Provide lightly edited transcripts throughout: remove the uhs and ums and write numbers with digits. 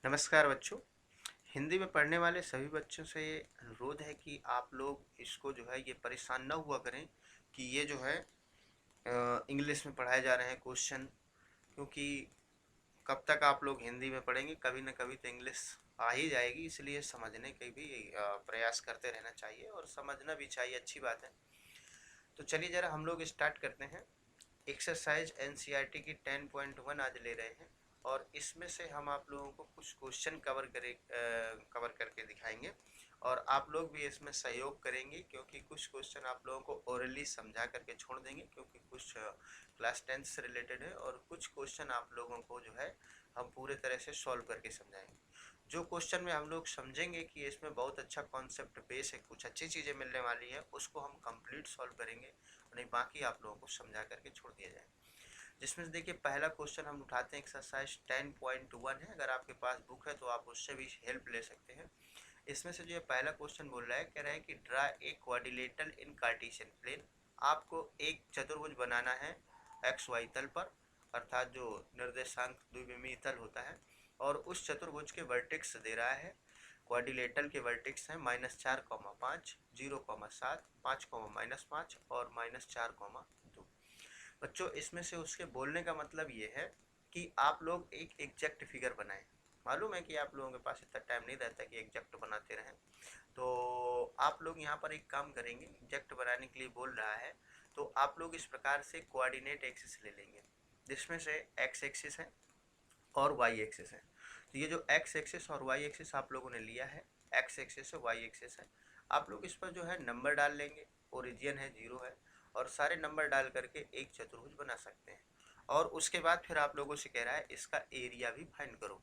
नमस्कार बच्चों। हिंदी में पढ़ने वाले सभी बच्चों से अनुरोध है कि आप लोग इसको जो है ये परेशान न हुआ करें कि ये जो है इंग्लिश में पढ़ाए जा रहे हैं क्वेश्चन, क्योंकि कब तक आप लोग हिंदी में पढ़ेंगे, कभी न कभी तो इंग्लिश आ ही जाएगी। इसलिए समझने के भी प्रयास करते रहना चाहिए और समझना भी चाहिए, अच्छी बात है। तो चलिए ज़रा हम लोग स्टार्ट करते हैं। एक्सरसाइज एनसीईआरटी की 10.1 आज ले रहे हैं और इसमें से हम आप लोगों को कुछ क्वेश्चन कवर करके दिखाएंगे और आप लोग भी इसमें सहयोग करेंगे, क्योंकि कुछ क्वेश्चन आप लोगों को ओरली समझा करके छोड़ देंगे, क्योंकि कुछ क्लास 10 से रिलेटेड है और कुछ क्वेश्चन आप लोगों को जो है हम पूरे तरह से सॉल्व करके समझाएंगे। जो क्वेश्चन में हम लोग समझेंगे कि इसमें बहुत अच्छा कॉन्सेप्ट बेस है, कुछ अच्छी चीज़ें मिलने वाली है, उसको हम कंप्लीट सॉल्व करेंगे, नहीं बाकी आप लोगों को समझा करके छोड़ दिया जाए। जिसमें से देखिए पहला क्वेश्चन हम उठाते हैं, एक्सरसाइज 10.1 है। अगर आपके पास बुक है तो आप उससे भी हेल्प ले सकते हैं। इसमें से जो ये पहला क्वेश्चन बोल रहा है, कह रहा है कि draw a quadrilateral in Cartesian plane. आपको एक चतुर्भुज बनाना है एक्स वाई तल पर, अर्थात जो निर्देशांक द्विविमीय तल होता है, और उस चतुर्भुज के वर्टेक्स दे रहा है। क्वाड्रिलेटरल के वर्टेक्स हैं -4,5, 0,7, 5,-5 और -4,2। बच्चों इसमें से उसके बोलने का मतलब ये है कि आप लोग एक एग्जैक्ट फिगर बनाएं। मालूम है कि आप लोगों के पास इतना टाइम नहीं रहता कि एग्जैक्ट बनाते रहें, तो आप लोग यहाँ पर एक काम करेंगे। एग्जैक्ट बनाने के लिए बोल रहा है तो आप लोग इस प्रकार से कोऑर्डिनेट एक्सिस ले लेंगे, जिसमें से एक्स एक्सिस है और वाई एक्सिस है। तो ये जो एक्स एक्सिस और वाई एक्सिस आप लोगों ने लिया है, एक्स एक्सिस है वाई एक्सिस है, आप लोग इस पर जो है नंबर डाल लेंगे। ओरिजिन है 0 है, और सारे नंबर डाल करके एक चतुर्भुज बना सकते हैं। और उसके बाद फिर आप लोगों से कह रहा है इसका एरिया भी फाइंड करो।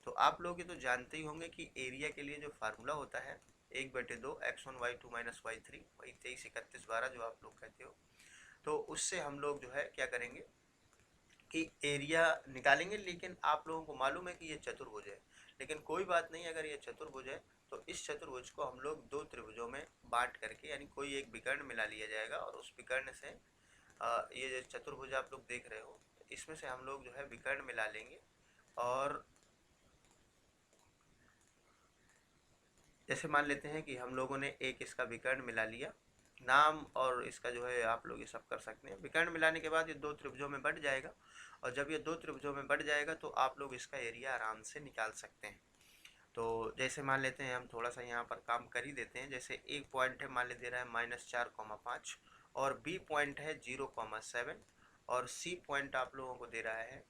तो आप लोग ये तो जानते ही होंगे कि एरिया के लिए जो फार्मूला होता है 1/2 x1 y2 - y3, वही 23, 31, 12 जो आप लोग कहते हो। तो उससे हम लोग जो है क्या करेंगे कि एरिया निकालेंगे। लेकिन आप लोगों को मालूम है कि ये चतुर्भुज है, लेकिन कोई बात नहीं, अगर ये चतुर्भुज है तो इस चतुर्भुज को हम लोग दो त्रिभुजों में बांट करके, यानी कोई एक विकर्ण मिला लिया जाएगा और उस विकर्ण से ये जो चतुर्भुज आप लोग देख रहे हो, इसमें से हम लोग जो है विकर्ण मिला लेंगे। और जैसे मान लेते हैं कि हम लोगों ने एक इसका विकर्ण मिला लिया, नाम और इसका जो है आप लोग ये सब कर सकते हैं। विकर्ण मिलाने के बाद ये दो त्रिभुजों में बढ़ जाएगा, और जब ये दो त्रिभुजों में बढ़ जाएगा तो आप लोग इसका एरिया आराम से निकाल सकते हैं। तो जैसे मान लेते हैं हम थोड़ा सा यहाँ पर काम कर ही देते हैं। जैसे एक पॉइंट है, मान ले दे रहा है -4,5, और बी पॉइंट है 0,7, और सी पॉइंट आप लोगों को दे रहा है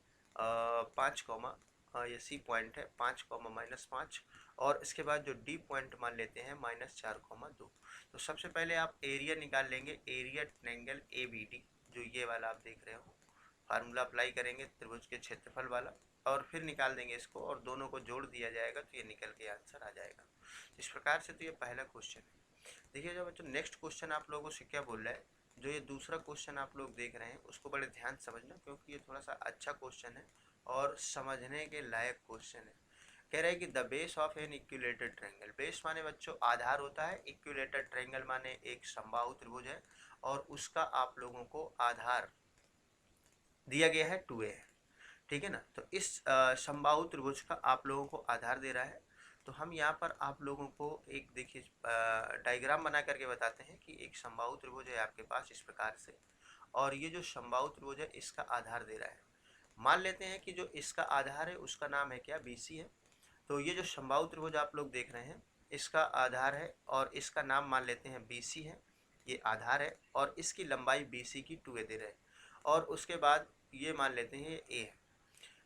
5, ये सी पॉइंट है 5, -5, और इसके बाद जो डी पॉइंट मान लेते हैं -4,2। तो सबसे पहले आप एरिया निकाल लेंगे, area triangle A B D, जो ये वाला आप देख रहे हो। फार्मूला अप्लाई करेंगे त्रिभुज के क्षेत्रफल वाला, और फिर निकाल देंगे इसको, और दोनों को जोड़ दिया जाएगा तो ये निकल के आंसर आ जाएगा। इस प्रकार से तो ये पहला क्वेश्चन है। देखिए जब बच्चों नेक्स्ट क्वेश्चन आप लोगों से क्या बोल रहा है, जो ये दूसरा क्वेश्चन आप लोग देख रहे हैं उसको बड़े ध्यान से समझना, क्योंकि ये थोड़ा सा अच्छा क्वेश्चन है और समझने के लायक क्वेश्चन है। कह रहे हैं कि the base of an equilateral triangle. Base माने बच्चों आधार होता है, इक्विलेटरल ट्रायंगल माने एक समबाहु त्रिभुज है, और उसका आप लोगों को आधार दिया गया है 2a है, ठीक है ना। तो इस समबाहु त्रिभुज का आप लोगों को आधार दे रहा है। तो हम यहाँ पर आप लोगों को एक देखिए डायग्राम बना करके बताते हैं कि एक समबाहु त्रिभुज है आपके पास इस प्रकार से, और ये जो समबाहु त्रिभुज है इसका आधार दे रहा है। मान लेते हैं कि जो इसका आधार है उसका नाम है क्या, BC है। तो ये जो समबाहु त्रिभुज आप लोग देख रहे हैं इसका आधार है, और इसका नाम मान लेते हैं BC है, ये आधार है, और इसकी लंबाई BC की 2a दे रहे हैं, और उसके बाद ये मान लेते हैं ये A है।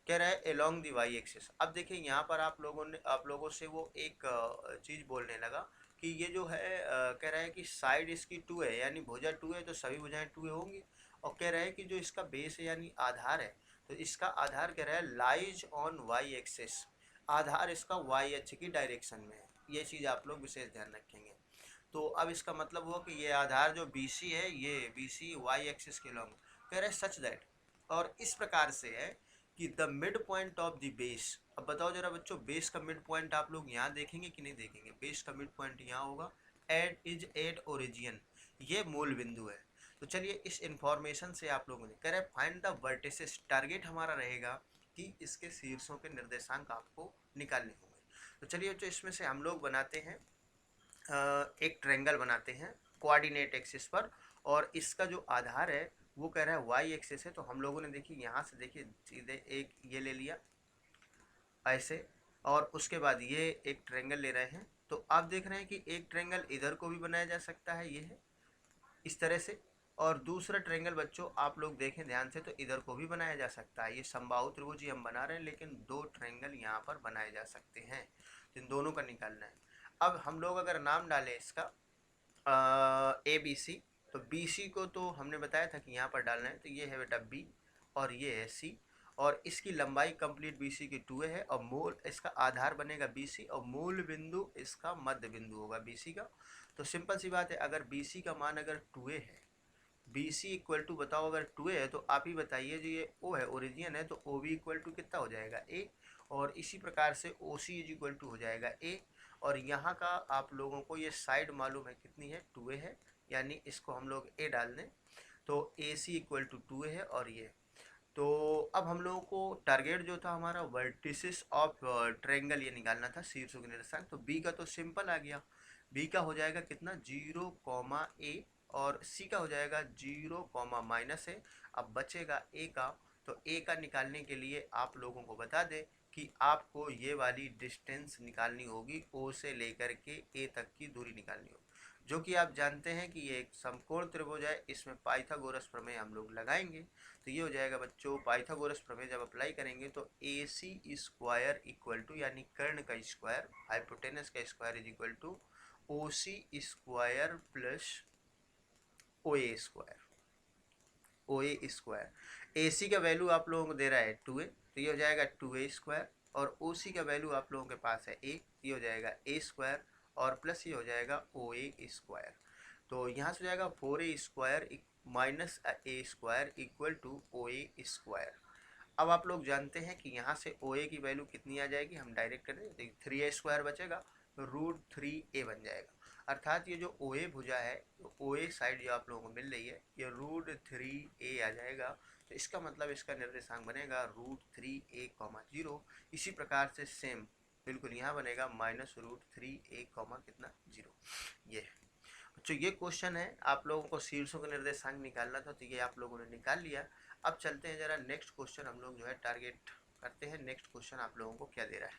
कह रहा है एलोंग दी वाई एक्सिस। अब देखिए यहाँ पर आप लोगों से वो एक चीज़ बोलने लगा कि ये जो है कह रहा है कि साइड इसकी 2 है, यानी भुजा 2 है तो सभी भुजाएं 2 होंगी। और कह रहा है कि जो इसका बेस है यानी आधार है, तो इसका आधार कह रहा है लाइज ऑन वाई एक्सिस, आधार इसका वाई अक्ष की डायरेक्शन में है। ये चीज़ आप लोग विशेष ध्यान रखेंगे। तो अब इसका मतलब हुआ कि ये आधार जो BC है, ये BC वाई एक्सिस के लॉन्ग, कह रहे सच दैट, और इस प्रकार से है कि the mid point of the base. अब बताओ जरा बच्चों, बेस का मिड पॉइंट आप लोग यहाँ देखेंगे कि नहीं देखेंगे। बेस का मिड पॉइंट यहाँ होगा, एट ओरिजिन, ये मूल बिंदु है। तो चलिए इस इंफॉर्मेशन से आप लोगों ने कह रहे फाइंड द वर्टिसेस, टारगेट हमारा रहेगा कि इसके शीर्षों के निर्देशांक आपको निकालने होंगे। तो चलिए बच्चों, इसमें से हम लोग बनाते हैं एक ट्रायंगल बनाते हैं कोऑर्डिनेट एक्सिस पर, और इसका जो आधार है वो कह रहा है वाई एक्सिस है। तो हम लोगों ने देखिए यहाँ से देखिए सीधे एक ये ले लिया ऐसे, और उसके बाद ये एक ट्रायंगल ले रहे हैं। तो आप देख रहे हैं कि एक ट्रायंगल इधर को भी बनाया जा सकता है, ये है इस तरह से, और दूसरा ट्रायंगल बच्चों आप लोग देखें ध्यान से तो इधर को भी बनाया जा सकता है। ये समबाहु त्रिभुज ही हम बना रहे हैं, लेकिन दो ट्रायंगल यहाँ पर बनाए जा सकते हैं, तो इन दोनों का निकालना है। अब हम लोग अगर नाम डालें इसका ए बी सी, तो बी सी को तो हमने बताया था कि यहाँ पर डालना है, तो ये है बेटा बी और ये है सी, और इसकी लंबाई कंप्लीट बी सी की 2a है, और मूल इसका आधार बनेगा बी सी, और मूल बिंदु इसका मध्य बिंदु होगा बी सी का। तो सिंपल सी बात है, अगर बी सी का मान अगर 2a है, बी सी इक्वल टू बताओ अगर 2a है, तो आप ही बताइए जो ये ओ है ओरिजिन है, तो ओ बी इक्वल टू कितना हो जाएगा ए, और इसी प्रकार से ओ सी इज इक्वल टू हो जाएगा ए, और यहाँ का आप लोगों को ये साइड मालूम है कितनी है 2a है, यानी इसको हम लोग ए डाल दें, तो A C equal to 2a है। और ये तो अब हम लोगों को टारगेट जो था हमारा वर्टिसेस ऑफ ट्रायंगल ये निकालना था, शीर्षों के निर्देशांक। तो बी का तो सिंपल आ गया, बी का हो जाएगा कितना 0, और सी का हो जाएगा 0, -a। अब बचेगा ए का, तो ए का निकालने के लिए आप लोगों को बता दें कि आपको ये वाली डिस्टेंस निकालनी होगी, ओ से लेकर के ए तक की दूरी निकालनी होगी, जो कि आप जानते हैं कि ये एक समकोण त्रिभुज है। इसमें पाइथागोरस प्रमेय हम लोग लगाएंगे, तो ये हो जाएगा बच्चों पाइथागोरस प्रमेय जब अप्लाई करेंगे तो A C square equal to, यानी कर्ण का स्क्वायर, हाइपोटेनस का square is equal to O C square plus O A square, O A square. A C का वैल्यू आप लोगों को दे रहा है 2a, तो ये हो जाएगा 2a स्क्वायर, और ओ सी का वैल्यू आप लोगों के पास है a, ये हो जाएगा a स्क्वायर, और प्लस ये हो जाएगा ओ ए स्क्वायर। तो यहाँ से हो जाएगा 4a square minus a square equal to O A square. अब आप लोग जानते हैं कि यहाँ से ओ ए की वैल्यू कितनी आ जाएगी, हम डायरेक्ट कर दें, 3a स्क्वायर बचेगा, तो √3a बन जाएगा। अर्थात ये जो ओ ए भुजा है, तो ओ ए साइड जो आप लोगों को मिल रही है, ये √3a आ जाएगा। तो इसका मतलब इसका निर्देशांक बनेगा √3a, 0। इसी प्रकार से सेम बिल्कुल यहाँ बनेगा -√3a, कितना 0। ये बच्चों ये क्वेश्चन है, आप लोगों को शीर्षों का निर्देशांक निकालना था, तो ये आप लोगों ने निकाल लिया। अब चलते हैं जरा नेक्स्ट क्वेश्चन हम लोग जो है टारगेट करते हैं। नेक्स्ट क्वेश्चन आप लोगों को क्या दे रहा है,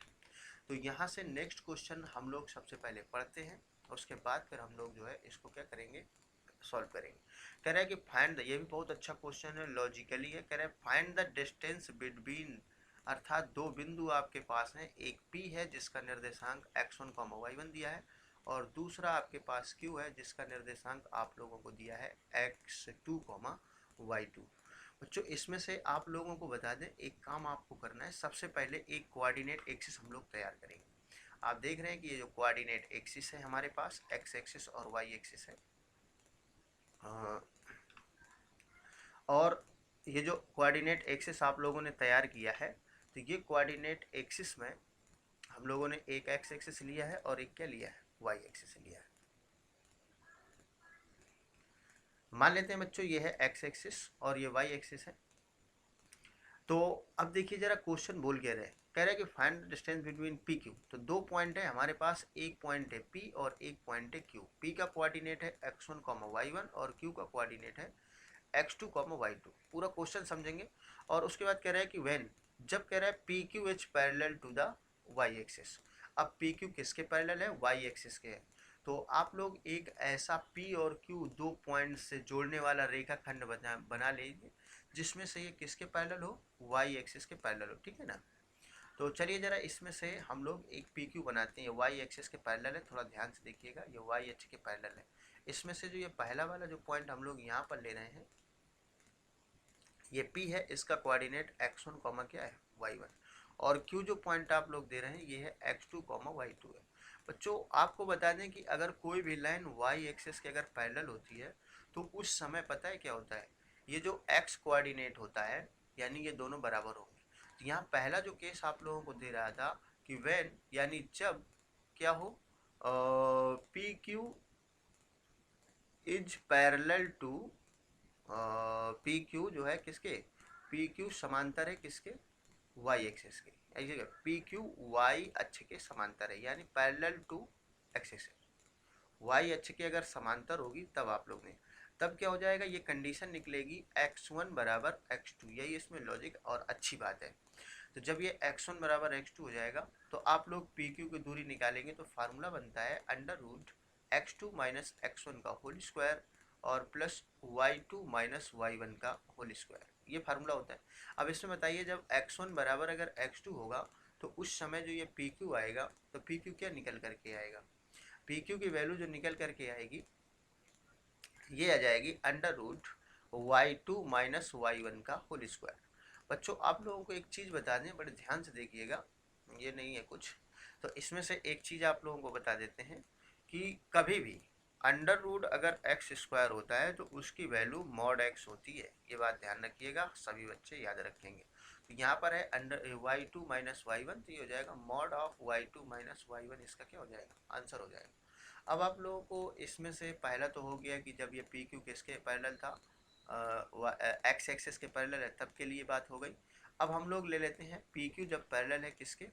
तो यहाँ से नेक्स्ट क्वेश्चन हम लोग सबसे पहले पढ़ते हैं, उसके बाद फिर हम लोग जो है इसको क्या करेंगे, सॉल्व करेंगे। कह रहा है कि फाइंड ये भी बहुत अच्छा क्वेश्चन है, लॉजिकली है। कह रहा है फाइंड द डिस्टेंस बिटवीन, अर्थात दो बिंदु आपके पास हैं, एक P है जिसका निर्देशांक x1, y1 दिया है, और दूसरा आपके पास Q है जिसका निर्देशांक आप लोगों को दिया है x2, y2। बच्चों इसमें से आप लोगों को बता दें, एक काम आपको करना है, सबसे पहले एक कोऑर्डिनेट एक्सिस हम लोग तैयार करेंगे। आप देख रहे हैं कि ये जो कोऑर्डिनेट एक्सिस है हमारे पास, x एक्सिस और y एक्सिस है, और ये जो कोऑर्डिनेट एक्सिस आप लोगों ने तैयार किया है, तो ये कोऑर्डिनेट एक्सिस में हम लोगों ने एक x एक्सिस लिया है और एक क्या लिया है, y एक्सिस लिया है। मान लेते हैं बच्चों ये है x एक्सिस और ये y एक्सिस है। तो अब देखिए जरा क्वेश्चन बोल क्या रहे, कह रहा है कि find the distance between P Q. तो दो पॉइंट है हमारे पास, एक पॉइंट है P और एक पॉइंट है Q। P का कोऑर्डिनेट है x1, y1, और Q का कोऑर्डिनेट है x2, y2। पूरा क्वेश्चन समझेंगे, और उसके बाद कह रहा है कि व्हेन, जब कह रहा है P Q is parallel to the Y axis. अब पी क्यू किसके पैरेलल है, वाई एक्सिस के है। तो आप लोग एक ऐसा P और Q दो पॉइंट से जोड़ने वाला रेखाखंड बना लीजिए जिसमें से ये किसके पैरेलल हो, वाई एक्सिस के पैरेलल हो, ठीक है ना। तो चलिए जरा इसमें से हम लोग एक पी क्यू बनाते हैं, वाई एक्सिस के पैरेलल है, थोड़ा ध्यान से देखिएगा, ये वाई एक्सिस के पैरेलल है। इसमें से जो ये पहला वाला जो पॉइंट हम लोग यहाँ पर ले रहे हैं, ये P है, इसका कोऑर्डिनेट x1, क्या है, y1, और Q जो पॉइंट आप लोग दे रहे हैं ये है x2, y2 है। बच्चों आपको बता दें कि अगर कोई भी लाइन y एक्सिस के अगर पैरेलल होती है, तो उस समय पता है क्या होता है, ये जो x कोऑर्डिनेट होता है, यानी ये दोनों बराबर होंगे। तो यहाँ पहला जो केस आप लोगों को दे रहा था कि व्हेन, यानी जब क्या हो, P Q is parallel to, P Q जो है किसके, पी क्यू समांतर है किसके, वाई एक्सिस के, ऐसे पी क्यू वाई अक्ष के समांतर है, यानी पैरेलल टू एक्सिस है। वाई अक्ष के अगर समांतर होगी तब आप लोग ने, तब क्या हो जाएगा, ये कंडीशन निकलेगी x1 बराबर x2, यही इसमें लॉजिक और अच्छी बात है। तो जब ये x1 बराबर x2 हो जाएगा तो आप लोग PQ की दूरी निकालेंगे तो फार्मूला बनता है under root x2 minus x1 का होल स्क्वायर और प्लस y2 माइनस y1 का होल स्क्वायर, ये फार्मूला होता है। अब इसमें बताइए जब x1 बराबर अगर x2 होगा तो उस समय जो ये PQ आएगा तो PQ क्या निकल करके आएगा, PQ की वैल्यू जो निकल करके आएगी ये आ जाएगी under root y2 minus y1 का होल स्क्वायर। बच्चों आप लोगों को एक चीज़ बता दें, बड़े ध्यान से देखिएगा, ये नहीं है कुछ, तो इसमें से एक चीज़ आप लोगों को बता देते हैं कि कभी भी अंडर रूट अगर एक्स स्क्वायर होता है तो उसकी वैल्यू मॉड एक्स होती है, ये बात ध्यान रखिएगा, सभी बच्चे याद रखेंगे। तो यहाँ पर है अंडर y2 माइनस y1, तो ये हो जाएगा mod of y2 minus y1, इसका क्या हो जाएगा, आंसर हो जाएगा। अब आप लोगों को इसमें से पहला तो हो गया कि जब ये पी क्यू किसके पैरेलल था, एक्स एक्सिस के पैरेलल है, तब के लिए बात हो गई। अब हम लोग ले लेते हैं पी क्यू जब पैरेलल है किसके,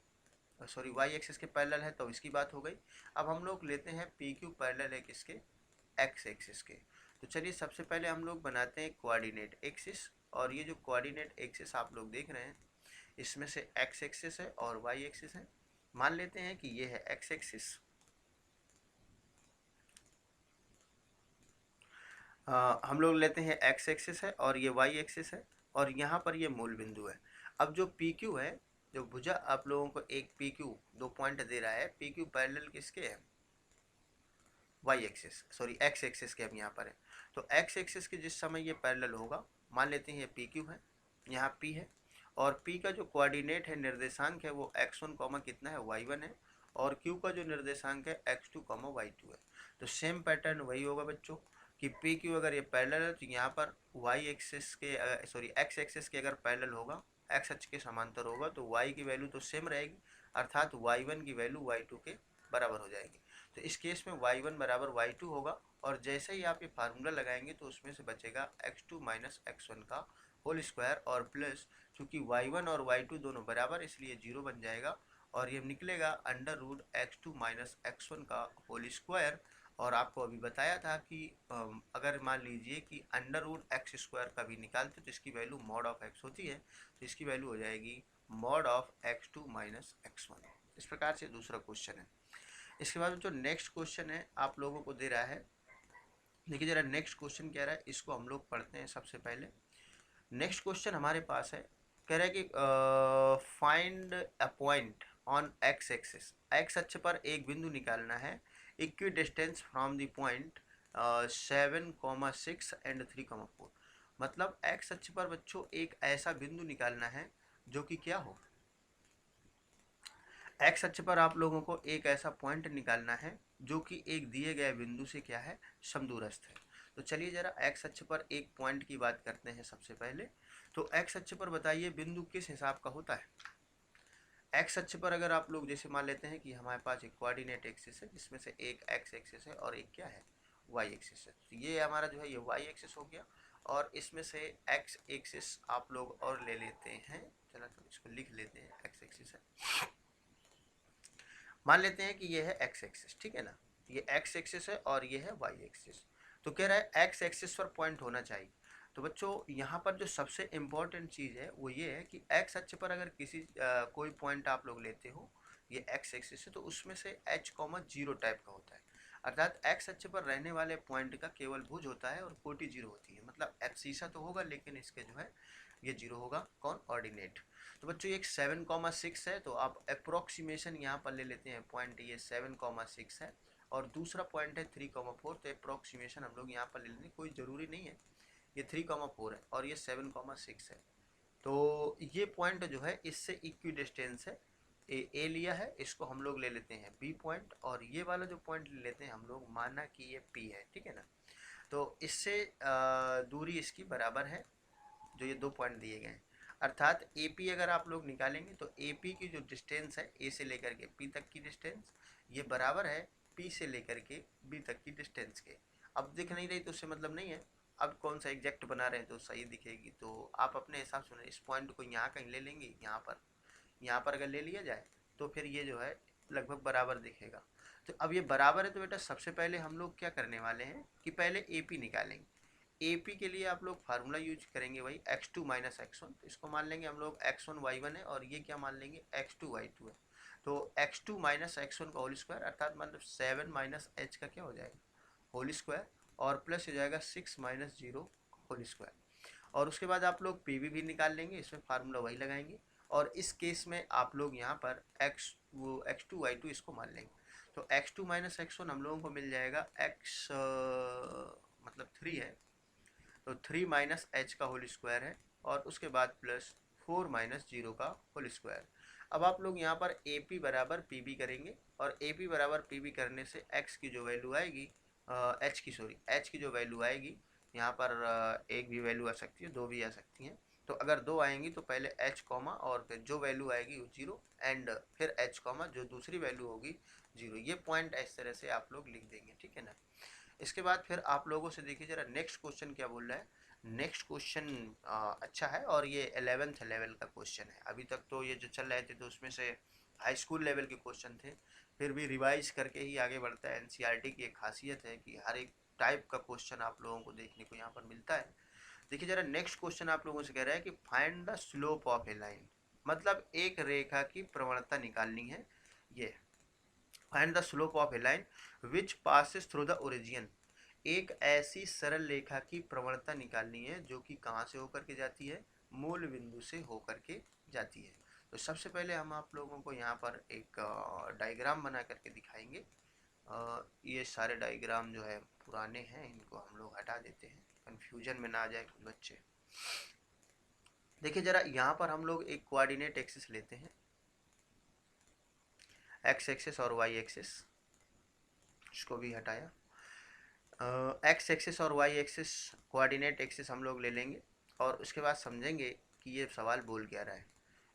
सॉरी वाई एक्सिस के पैरेलल है तो इसकी बात हो गई। अब हम लोग लेते हैं पी क्यू पैरेलल है किसके, एक्स एक्सिस के। तो चलिए सबसे पहले हम लोग बनाते हैं कोऑर्डिनेट एक्सिस, और ये जो कोऑर्डिनेट एक्सिस आप लोग देख रहे हैं इसमें से एक्स एक्सिस है और वाई एक्सिस है। मान लेते हैं कि ये है एक्स एक्सिस, हम लोग लेते हैं एक्स एक्सिस है और ये वाई एक्सिस है और यहाँ पर ये मूल बिंदु है। अब जो पी क्यू है, जो भुजा आप लोगों को एक पी क्यू 2 पॉइंट दे रहा है, पी क्यू पैरेलल किसके है, Y axis, sorry X axis के हम यहाँ पर है। तो एक्स एक्सिस के जिस समय ये पैरेलल होगा, मान लेते हैं ये पी क्यू है, यहाँ पी है, और पी का जो कोऑर्डिनेट है, निर्देशांक है, वो x1 कॉमा कितना है, y1 है, और q का जो निर्देशांक है x2 कॉमा y2 है। तो सेम पैटर्न वही होगा बच्चों कि पी क्यू अगर ये पैरेलल है तो यहाँ पर वाई एक्सिस के सॉरी एक्स एक्सिस के अगर पैरेलल होगा, एक्स अक्ष के समांतर होगा, तो वाई की वैल्यू तो सेम रहेगी, अर्थात y1 की वैल्यू y2 के बराबर हो जाएगी। तो इस केस में y1 बराबर y2 होगा, और जैसे ही आप ये फार्मूला लगाएंगे तो उसमें से बचेगा x2 माइनस x1 का होल स्क्वायर और प्लस, चूँकि y1 और y2 दोनों बराबर इसलिए 0 बन जाएगा, और ये निकलेगा under root x2 minus x1 का होल स्क्वायर। और आपको अभी बताया था कि अगर मान लीजिए कि अंडर रूट एक्स स्क्वायर का भी निकालते तो इसकी वैल्यू मॉड ऑफ एक्स होती है, तो इसकी वैल्यू हो जाएगी mod of x2 minus x1। इस प्रकार से दूसरा क्वेश्चन है। इसके बाद जो नेक्स्ट क्वेश्चन है आप लोगों को दे रहा है, देखिए जरा नेक्स्ट क्वेश्चन क्या रहा है, इसको हम लोग पढ़ते हैं सबसे पहले। नेक्स्ट क्वेश्चन हमारे पास है, कह रहा है कि find a point on x axis, x अक्ष पर एक बिंदु निकालना है, equi distance from the point 7,6 and 3,4। मतलब एक्स अक्ष पर बच्चों एक ऐसा बिंदु निकालना है जो कि क्या हो, एक्स अक्ष पर आप लोगों को एक ऐसा पॉइंट निकालना है जो कि एक दिए गए बिंदु से क्या है, समदूरस्थ है। तो चलिए जरा एक्स अक्ष पर एक पॉइंट की बात करते हैं सबसे पहले। तो एक्स अक्ष पर बताइए बिंदु किस हिसाब का होता है। एक्स अक्ष पर अगर आप लोग जैसे मान लेते हैं कि हमारे पास एक कोऑर्डिनेट एक्सिस है जिसमें से एक एक्स एक्सिस है और एक क्या है, वाई एक्सिस है। तो ये हमारा जो है ये वाई एक्सिस हो गया, और इसमें से एक्स एक्सिस आप लोग और ले लेते हैं, चलो तो इसको लिख लेते हैं, एक्स एक्सिस है, मान लेते हैं कि ये है एक्स एक्सिस, ठीक है ना, ये एक्स एक्सिस है और ये है वाई एक्सिस। तो कह रहा है एक्स एक्सिस पर पॉइंट होना चाहिए। तो बच्चों यहाँ पर जो सबसे इम्पोर्टेंट चीज़ है वो ये है कि एक्स अक्ष पर अगर किसी कोई पॉइंट आप लोग लेते हो, ये एक्स एक्सिस है, तो उसमें से h कॉमा 0 टाइप का होता है, अर्थात एक्स अक्ष पर रहने वाले पॉइंट का केवल भुज होता है और कोटि 0 होती है। मतलब एब्सिसा तो होगा लेकिन इसके जो है ये 0 होगा, कौन, ऑर्डिनेट। तो बच्चों एक 7,6 है, तो आप अप्रोक्सीमेशन यहाँ पर ले लेते हैं, पॉइंट ये 7,6 है, और दूसरा पॉइंट है 3,4। तो अप्रोक्सीमेशन हम लोग यहाँ पर ले लेंगे, कोई ज़रूरी नहीं है, ये 3,4 है और ये 7,6 है। तो ये पॉइंट जो है इससे इक्वी डिस्टेंस है, ए लिया है, इसको हम लोग ले लेते हैं बी पॉइंट, और ये वाला जो पॉइंट ले लेते हैं हम लोग, माना कि ये पी है, ठीक है ना। तो इससे दूरी इसकी बराबर है, जो ये 2 पॉइंट दिए गए हैं, अर्थात ए पी अगर आप लोग निकालेंगे तो ए पी की जो डिस्टेंस है ए से लेकर के पी तक की डिस्टेंस, ये बराबर है पी से लेकर के बी तक की डिस्टेंस के। अब दिख नहीं रही तो उससे मतलब नहीं है, अब कौन सा एग्जैक्ट बना रहे हैं तो सही दिखेगी, तो आप अपने हिसाब से इस पॉइंट को यहाँ कहीं ले लेंगे, यहाँ पर यहाँ पर अगर ले लिया जाए तो फिर ये जो है लगभग बराबर दिखेगा। तो अब ये बराबर है तो बेटा सबसे पहले हम लोग क्या करने वाले हैं कि पहले AP निकालेंगे। AP के लिए आप लोग फार्मूला यूज करेंगे वही x2 माइनस x1, तो इसको मान लेंगे हम लोग x1 y1 है और ये क्या मान लेंगे x2 y2 है। तो x2 माइनस x1 का होल स्क्वायर अर्थात मतलब 7 माइनस h का क्या हो जाएगा होल स्क्वायर और प्लस हो जाएगा 6 माइनस 0 होल स्क्वायर। और उसके बाद आप लोग पी भी निकाल लेंगे, इसमें फार्मूला वही लगाएंगे और इस केस में आप लोग यहाँ पर x2 y2 इसको मान लेंगे। तो x2 माइनस x1 हम लोगों को मिल जाएगा x मतलब 3 है तो 3 माइनस h का होल स्क्वायर है और उसके बाद प्लस 4 माइनस 0 का होल स्क्वायर। अब आप लोग यहाँ पर AP बराबर PB करेंगे और AP बराबर PB करने से x की जो वैल्यू आएगी h की जो वैल्यू आएगी यहाँ पर एक भी वैल्यू आ सकती है, दो भी आ सकती हैं। तो अगर दो आएंगी तो पहले h कॉमा और फिर जो वैल्यू आएगी वो 0 एंड फिर h कॉमा जो दूसरी वैल्यू होगी 0। ये पॉइंट इस तरह से आप लोग लिख देंगे, ठीक है ना। इसके बाद फिर आप लोगों से देखिए जरा नेक्स्ट क्वेश्चन क्या बोल रहा है। नेक्स्ट क्वेश्चन अच्छा है और ये 11th लेवल का क्वेश्चन है। अभी तक तो ये जो चल रहे थे तो उसमें से हाई स्कूल लेवल के क्वेश्चन थे, फिर भी रिवाइज करके ही आगे बढ़ता है। NCERT की एक खासियत है कि हर एक टाइप का क्वेश्चन आप लोगों को देखने को यहाँ पर मिलता है। देखिए जरा नेक्स्ट क्वेश्चन आप लोगों से कह रहा है कि find the slope of A line, मतलब एक रेखा की प्रवणता निकालनी है। ये find the slope of A line which passes through the origin, एक ऐसी सरल रेखा की प्रवणता निकालनी है जो कि कहाँ से होकर के जाती है, मूल बिंदु से होकर के जाती है। तो सबसे पहले हम आप लोगों को यहाँ पर एक डायग्राम बना करके दिखाएंगे। ये सारे डायग्राम जो है पुराने हैं, इनको हम लोग हटा देते हैं, कंफ्यूजन में ना आ जाए कुछ बच्चे। देखिए जरा यहाँ पर हम लोग एक कोऑर्डिनेट एक्सिस लेते हैं, x एक्सिस और y एक्सिस, इसको भी हटाया। x एक्सिस और y एक्सिस कोऑर्डिनेट एक्सिस हम लोग ले लेंगे और उसके बाद समझेंगे कि ये सवाल बोल क्या रहा है।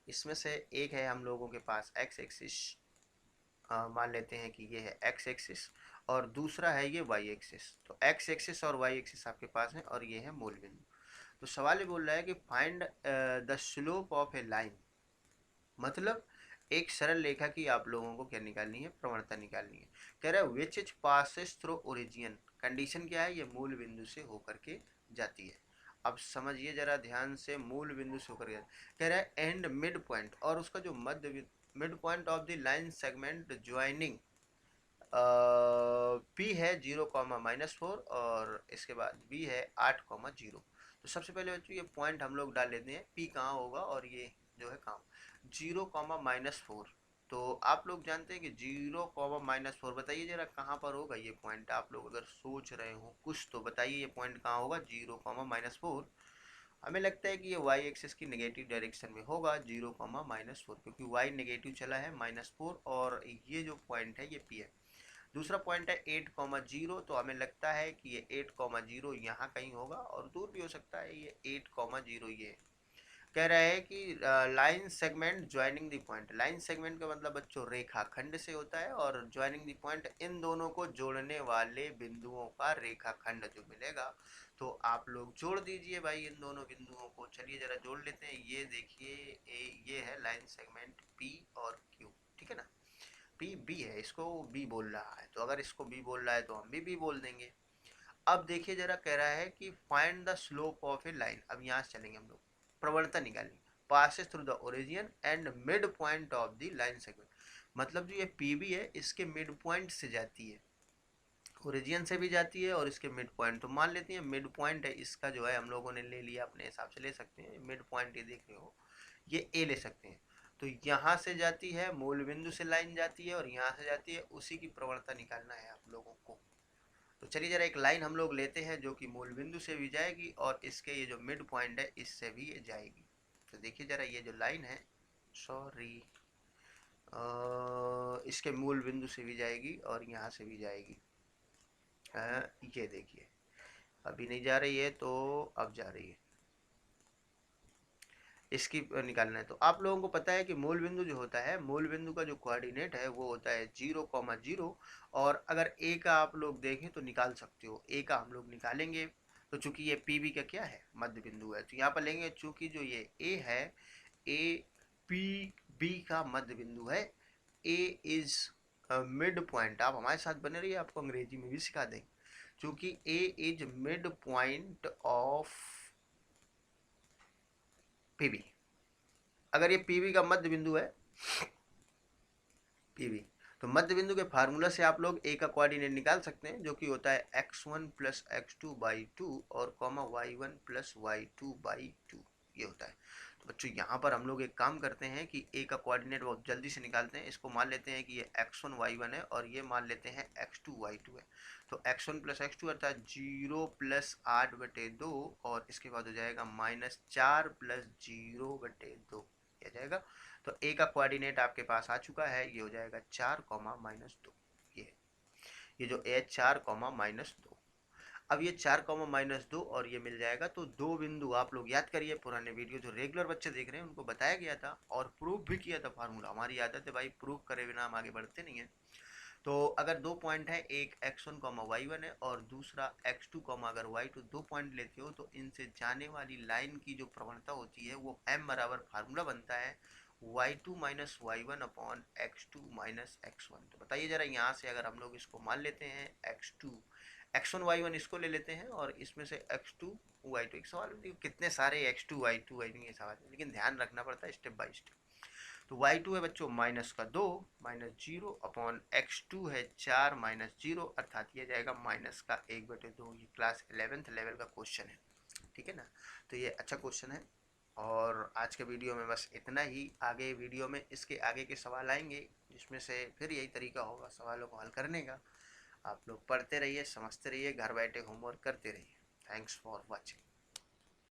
इसमें से एक है हम लोगों के पास x एक्सिस, मान लेते हैं कि ये है x एक्सिस और दूसरा है ये y एक्सिस। तो x एक्सिस और y एक्सिस आपके पास है और ये है मूल बिंदु। तो सवाल ये बोल रहा है कि find the slope of A line, मतलब एक सरल रेखा की आप लोगों को क्या निकालनी है, प्रवणता निकालनी है। कह रहा है which is passes through origin, condition क्या है, ये मूल बिंदु से होकर के जाती है। अब समझिए जरा ध्यान से, मूल बिंदु से होकर कह रहा है एंड मिड पॉइंट, और उसका जो मध्य mid point of the line segment joining P है 0,-4 और इसके बाद B है 8,0। तो सबसे पहले बच्चों ये पॉइंट हम लोग डाल लेते हैं, P कहाँ होगा और ये जो है कहाँ, 0,-4। तो आप लोग जानते हैं कि 0,-4, बताइए जरा कहाँ पर होगा ये पॉइंट। आप लोग अगर सोच रहे हो कुछ तो बताइए ये पॉइंट कहाँ होगा 0,-4। हमें लगता है कि ये y एक्सिस की नेगेटिव डायरेक्शन में होगा 0,-4, क्योंकि y नेगेटिव चला है -4 और ये जो पॉइंट है ये P है। दूसरा पॉइंट है 8,0, तो हमें लगता है कि ये 8,0 यहाँ कहीं होगा और दूर भी हो सकता है ये 8,0। ये कह रहा है कि line segment joining the point, line segment का मतलब बच्चों रेखा खंड से होता है और ज्वाइनिंग द पॉइंट इन दोनों को जोड़ने वाले बिंदुओं का रेखा खंड जो मिलेगा। तो आप लोग जोड़ दीजिए भाई इन दोनों बिंदुओं को। चलिए जरा जोड़ लेते हैं। ये देखिए ये है लाइन सेगमेंट P और Q, ठीक है ना। P B है, इसको B बोल रहा है, तो अगर इसको B बोल रहा है तो हम भी B बोल देंगे। अब देखिए जरा कह रहा है कि find the slope of A line, अब यहाँ से चलेंगे हम लोग, प्रवणता निकालेंगे, passes through the origin and mid point of the line segment, मतलब जो ये PB है इसके मिड पॉइंट से जाती है, ओरिजिन से भी जाती है और इसके मिड पॉइंट, तो मान लेते हैं मिड पॉइंट है इसका जो है हम लोगों ने ले लिया, अपने हिसाब से ले सकते हैं। मिड पॉइंट ये देख रहे हो ये A ले सकते हैं। तो यहाँ से जाती है, मूल बिंदु से लाइन जाती है और यहाँ से जाती है, उसी की प्रवणता निकालना है आप लोगों को। तो चलिए जरा एक लाइन हम लोग लेते हैं जो कि मूल बिंदु से भी जाएगी और इसके ये जो मिड पॉइंट है इससे भी ये जाएगी। तो देखिए जरा ये जो लाइन है, सॉरी, इसके मूल बिंदु से भी जाएगी और यहाँ से भी जाएगी। ये देखिए अभी नहीं जा रही है तो अब जा रही है, इसकी निकालना है। तो आप लोगों को पता है कि मूल बिंदु जो होता है, मूल बिंदु का जो कोऑर्डिनेट है वो होता है 0,0, और अगर A का आप लोग देखें तो निकाल सकते हो, A का हम लोग निकालेंगे। तो चूंकि ये PB का क्या है, मध्य बिंदु है, तो यहाँ पर लेंगे, चूंकि जो ये A है, A P बी का मध्य बिंदु है, ए इज मिड पॉइंट। आप हमारे साथ बने रहिए, आपको अंग्रेजी में भी सिखा देंगे। क्योंकि A is mid point of PB. अगर ये पीबी का मध्य बिंदु है, पीबी, तो मध्य बिंदु के फार्मूला से आप लोग ए का कोऑर्डिनेट निकाल सकते हैं, जो कि होता है x1 प्लस x2/2 और कॉमा y1 प्लस y2/2, ये होता है। तो बच्चों यहाँ पर हम लोग एक काम करते हैं कि ए का कोऑर्डिनेट बहुत जल्दी से निकालते हैं। इसको मान लेते हैं कि ये x1 y1 है और ये मान लेते हैं x2 y2 है। तो x1 प्लस x2 अर्थात 0 प्लस 8/2 और इसके बाद हो जाएगा -4 प्लस 0/2 आ जाएगा। तो ए का कोऑर्डिनेट आपके पास आ चुका है, ये हो जाएगा 4, -2। ये जो ए 4, -2। अब ये 4, -2 और ये मिल जाएगा। तो दो बिंदु आप लोग याद करिए, पुराने वीडियो जो रेगुलर बच्चे देख रहे हैं उनको बताया गया था और प्रूफ भी किया था फार्मूला। हमारी आदत है भाई, प्रूफ करे बिना हम आगे बढ़ते नहीं है। तो अगर दो पॉइंट है, एक x1, y1 है और दूसरा x2, अगर y2, दो पॉइंट लेते हो तो इनसे जाने वाली लाइन की जो प्रवणता होती है वो m बराबर फार्मूला बनता है y2 minus y1 upon x2 minus x1। तो बताइए जरा, यहाँ से अगर हम लोग इसको मान लेते हैं x1 y1 इसको ले लेते हैं और इसमें से x2 y2। एक सवाल कितने सारे x2 y2 ये सवाल है, लेकिन ध्यान रखना पड़ता है स्टेप बाय स्टेप। तो y2 है बच्चों -2 -0 अपॉन x2 है 4 -0 अर्थात ये जाएगा -1/2। ये क्लास 11th लेवल का क्वेश्चन है, ठीक है ना। तो ये अच्छा क्वेश्चन है और आज के वीडियो में बस इतना ही। आगे वीडियो में इसके आगे के सवाल आएंगे जिसमें से फिर यही तरीका होगा सवालों को हल करने का। आप लोग पढ़ते रहिए, समझते रहिए, घर बैठे होमवर्क करते रहिए। Thanks for watching.